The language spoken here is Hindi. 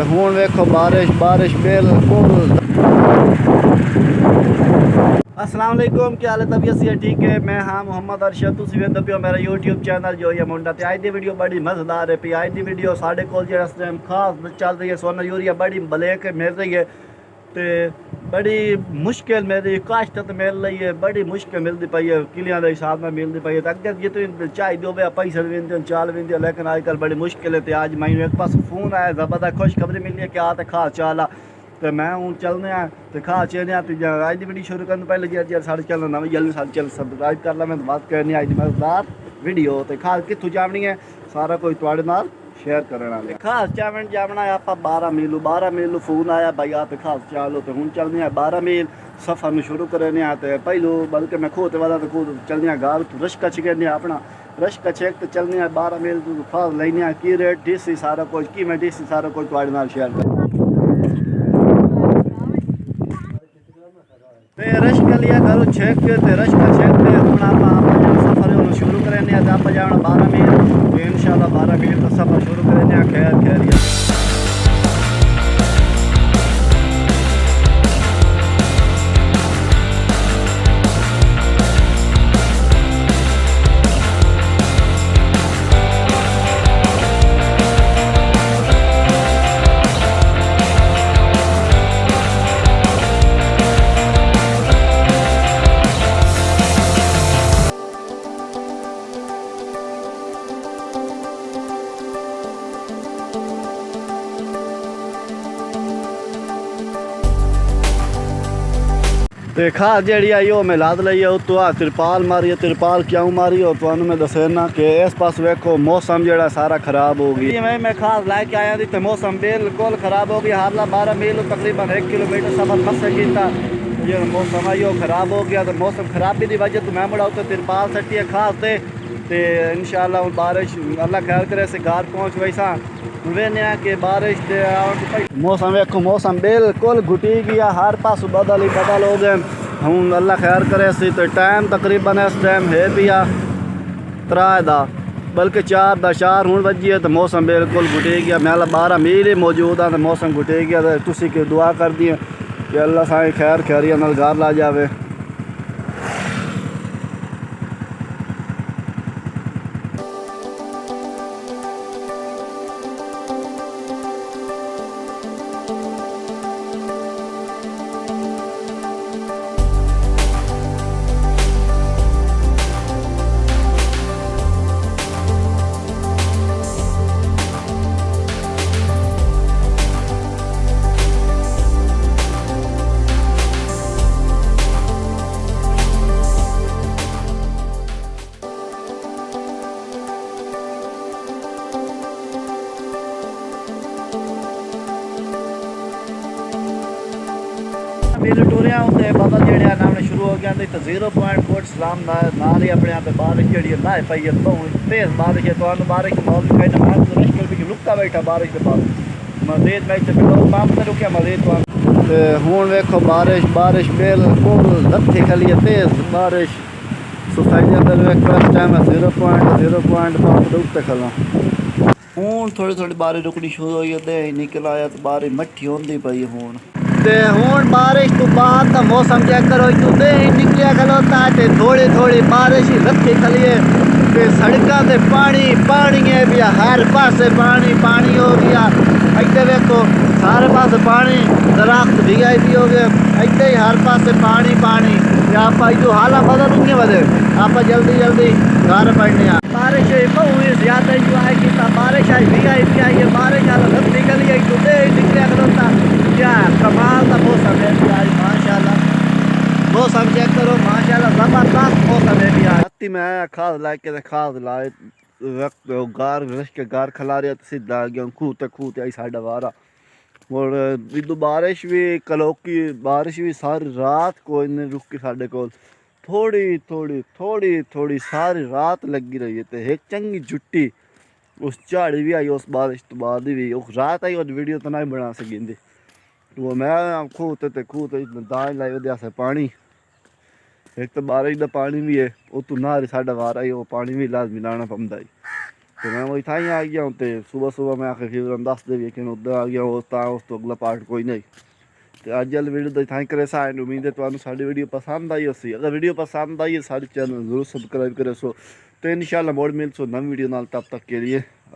हुण वेखो बारिश बिल्कुल। अस्सलाम वालेकुम, क्या हाल है? तबीयत से ठीक है? मैं हाँ मोहम्मद अरशद, तुसीं वेंदे पियो मेरा यूट्यूब चैनल जो है मुंडा। ते अज दी वीडियो बड़ी मज़ेदार है पी। अज दी वीडियो साढ़े कोल जेह्ड़ा इस टाइम खास चल रही है, सोना यूरिया बड़ी ब्लैक मिल रही है, तो बड़ी मुश्किल मिल रही है, काश्त मिल रही है, बड़ी मुश्किल मिलती पई है, किलियां के हिसाब में मिलती पई है। तो अगर जितनी चाहिए हो पैसे भी चाल भी, लेकिन आजकल बड़ी मुश्किल है। तो अज मैं एक पास फोन आया, ज़बरदस्त खुशखबरी मिली है कि आ तो खास चाल आ। तो मैं हूँ चलने तो खा चलने तो अज की वीडियो शुरू करने पहले जी साढ़े चैनल नवी जल्दी साढ़े चैनल सबसक्राइब कर ला। मैं बात करनी अज मजेदार वीडियो। तो खास कितों जावनी है सारा कुछ थोड़े नाल शेयर करने वाले। खास चावन जावना है आप 12 मील फोन आया भाई आप खास चलो। तो हूँ चलने 12 मील सफ़र में शुरू करने। तो पहलू बल्कि मैं खोते वाला तो खुद चलने गाल रशका छिकने अपना रशका छेक तो चलने 12 मील खास लेने की रेट डीसी सारा कुछ कि मैं डीसी सारा कुछ थोड़े नाल शेयर कर। रश कर लिया करो छेक ते रश का छेक ते हम आप सफ़र शुरू करें आप जाना 12 मील। तो इंशाल्लाह 12 मील का सफ़र शुरू करें खैर खैरियत। तो खास जी आई वो मैं लाद ली है उतो आ तिरपाल मारी है। तिरपाल क्यों मारी हो तो मैं दसना कि इस पास वेखो मौसम जो सारा खराब हो गया। मैं खास लैके आया थी तो मौसम बिल्कुल खराब हो गया। हारला 12 मील तकरीबन 1 किलोमीटर सफर मस किया। जो मौसम आई वो खराब हो गया। तो मौसम खराबी की वजह तो मैं मुड़ा उतो तिरपाल सट्टी है खास से। इंशाल्लाह बारिश अल्लाह खैर करे से घर पहुँच वैसा वेने कि बारिश मौसम वेखो मौसम बिल्कुल घुटी गया। हर पास बदल ही बदल हो गए। हूँ अल्लाह खैर करे सी। तो टाइम तकरीबन इस टाइम है भी आ 3 दा बल्कि 4 दा 4 हूँ बजी है। तो मौसम बिल्कुल घुटी गया। मैं 12 मील ही मौजूद हाँ तो मौसम घुटी गया। तो तुसी की दुआ कर दी कि अल्लाह साईं खैर खैरियत नाल घर ला जाए। मेरे टूरिया होते बदल जड़िया नामने शुरू हो गया। तो 0 पॉइंट फुट सलाम नाल ही अपने आप बारिश जी लाए पाई है। बहुत तेज़ बारिश है। तो बारिश मौसम कहीं मैं मुश्किल भी लुका बैठा बारिश के बाद मजीद मैं पंप से रुकिया मजीद। तो हूँ वेखो बारिश बिल्कुल लत्थी खली है तेज़ बारिश सोसाइटी अंदर वेखो इस टाइम 0 पॉइंट पंप रुकते खला। हूँ थोड़ी बारिश रुकनी शुरू हुई है। निकल आया तो बारिश मट्ठी होंदी पई हूँ। ते हूँ बारिश तो बाद का मौसम चेक करो तू दे निकलिया खलोता है। थोड़ी बारिश ही रखी खलिए ते सड़कों से पानी है भी हर पास पानी हो गया। इतने देखो सारे पास पानी दरख्त VIP हो गए। इतने ही हर पास पानी आप जो हालात बदल होंगे बदे आप जल्दी घर पड़ने बारिश बहुत ज़्यादा जो है कि बारिश आई VIP आई है। बारिश आला सब निकल गई तो दे निकलिया खलोता क्या कमाल का मौसम है आज माशाल्लाह। मौसम चेक करो माशाल्लाह ज़बरदस्त मौसम है भी आज। मैं आया खास लाके खास लाए वक्त गार रश के गार खिला रहा तो सीधा आ गया खूत आई साढ़ा वारा। और विदू बारिश भी कलोकी बारिश भी सारी रात कोई नहीं रुकी साढ़े को। थोड़ी सारी रात लगी रही है। तो एक चंगी जुट्टी उस झाड़ी भी आई उस बारिश तो बाद भी रात आई और वीडियो तो नहीं बना सकी। तो मैं खूत दाज लाई वो पानी एक तो बारिश का पानी भी है वो तू ना साढ़ा वार आई वो पानी भी लाजमी लाना पौंदा है। तो मैं वही था ही आ गया हूँ। तो सुबह सुबह मैं आके फिर दस दे लेकिन उधर आ गया उस तो अगला पार्ट कोई नहीं। तो अज वाली वीडियो तो इतना ही करे सा उम्मीद है तुम्हें साड़ी वीडियो पसंद आई होसी। अगर वीडियो पसंद आई है सारे चैनल जरूर सब्सक्राइब करे सो। तो इंशाल्लाह मोड़ मिल सो नई वीडियो नाल, तब तक के लिए